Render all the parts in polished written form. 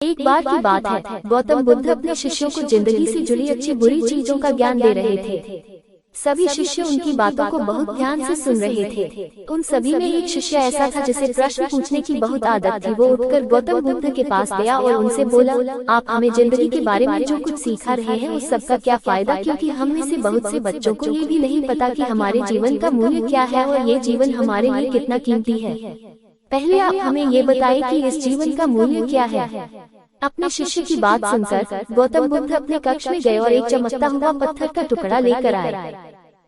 एक बार की बात है, गौतम बुद्ध अपने शिष्यों को जिंदगी से जुड़ी अच्छी बुरी चीजों का ज्ञान दे रहे थे। सभी शिष्य उनकी बातों को बहुत ध्यान से सुन रहे थे। उन सभी में एक शिष्य ऐसा था जिसे प्रश्न पूछने की बहुत आदत थी। वो उठकर गौतम बुद्ध के पास गया और उनसे बोला, आप हमें जिंदगी के बारे में जो कुछ सिखा रहे हैं उस सब का क्या फायदा, क्योंकि हम में से बहुत से बच्चों को ये भी नहीं पता कि हमारे जीवन का मूल्य क्या है और ये जीवन हमारे लिए कितना कीमती है। पहले आप हमें ये बताएं कि इस जीवन का मूल्य क्या है। अपने शिष्य की बात सुनकर गौतम बुद्ध अपने कक्ष में गए और एक चमकता हुआ पत्थर का टुकड़ा लेकर आए।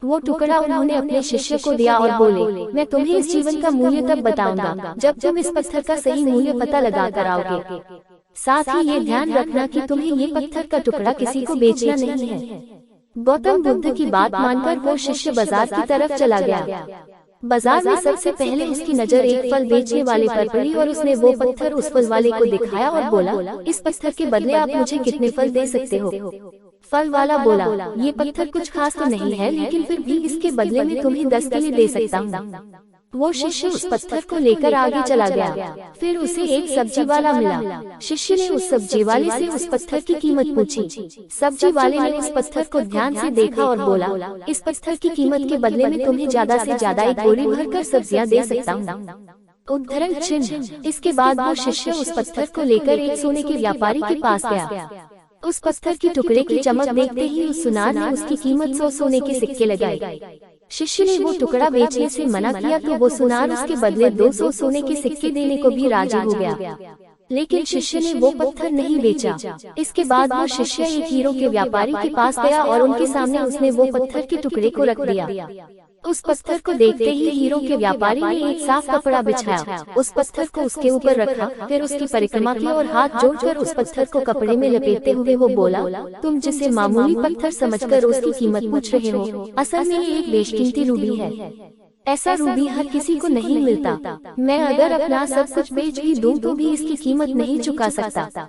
वो टुकड़ा उन्होंने अपने शिष्य को दिया और बोले, मैं तुम्हें इस जीवन का मूल्य तब बताऊंगा जब तुम इस पत्थर का सही मूल्य पता लगा कर आओगे। साथ ही ये ध्यान रखना कि तुम्हें ये पत्थर का टुकड़ा किसी को बेचना नहीं है। गौतम बुद्ध की बात मानकर वो शिष्य बाजार की तरफ चला गया। बाजार में सबसे पहले उसकी नजर एक फल बेचने वाले पर पड़ी और उसने वो पत्थर उस फल वाले को दिखाया और बोला, इस पत्थर के बदले आप मुझे कितने फल दे सकते हो। फल वाला बोला, ये पत्थर कुछ खास तो नहीं है, लेकिन फिर भी इसके बदले में तुम्हें 10 किले दे सकता हूँ। वो शिष्य उस पत्थर को लेकर आगे चला गया। फिर उसे एक सब्जी वाला मिला। शिष्य ने उस सब्जी वाले से उस पत्थर की कीमत पूछी। सब्जी वाले ने उस पत्थर को ध्यान से देखा और बोला, इस पत्थर की कीमत के बदले में तुम्हें ज्यादा से ज्यादा एक बोरी भरकर सब्जियां दे सकता हूँ। उद्धरण चिन्ह। इसके बाद वो शिष्य उस पत्थर को लेकर एक सोने के व्यापारी के पास गया। उस पत्थर के टुकड़े की चमक देखते ही उस सुनार ने उसकी कीमत 100 सोने के सिक्के लगाए। शिष्य ने वो टुकड़ा बेचने से मना किया तो वो सुनार उसके बदले 200 सोने के सिक्के देने को भी राजी हो गया, लेकिन शिष्य ने वो पत्थर नहीं बेचा। इसके बाद वो शिष्य एक हीरो के व्यापारी के पास गया और उनके सामने उसने वो पत्थर के टुकड़े को रख दिया। उस पत्थर को देखते ही हीरो के व्यापारी ने एक साफ कपड़ा बिछाया, उस पत्थर को उसके ऊपर रखा, फिर उसकी परिक्रमा की और हाथ जोड़कर उस पत्थर को कपड़े में लपेटते हुए वो बोला, तुम जिसे मामूली पत्थर समझकर उसकी कीमत पूछ रहे हो, असल में ये एक बेशकीमती रूबी है। ऐसा रूबी हर किसी को नहीं मिलता। मैं अगर अपना सब कुछ बेच भी दूं तो भी इसकी कीमत नहीं चुका सकता।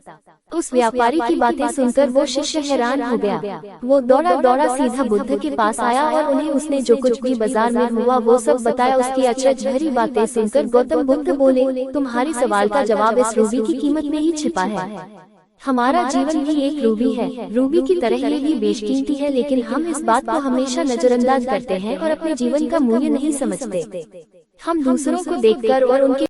उस व्यापारी की बातें सुनकर वो शिष्य हैरान हो गया। वो दौड़ा दौड़ा सीधा बुद्ध के पास आया और उन्हें उसने जो कुछ भी बाजार में हुआ वो सब बताया। उसकी अचरज भरी बातें सुनकर गौतम बुद्ध बोले, तुम्हारे सवाल का जवाब इस रूबी की कीमत में ही छिपा है। हमारा जीवन भी एक रूबी है। रूबी की तरह ये भी बेशकीमती है, लेकिन हम इस बात को हमेशा नजरअंदाज करते हैं और अपने जीवन का मूल्य नहीं समझते। हम दूसरों को देखकर और उनके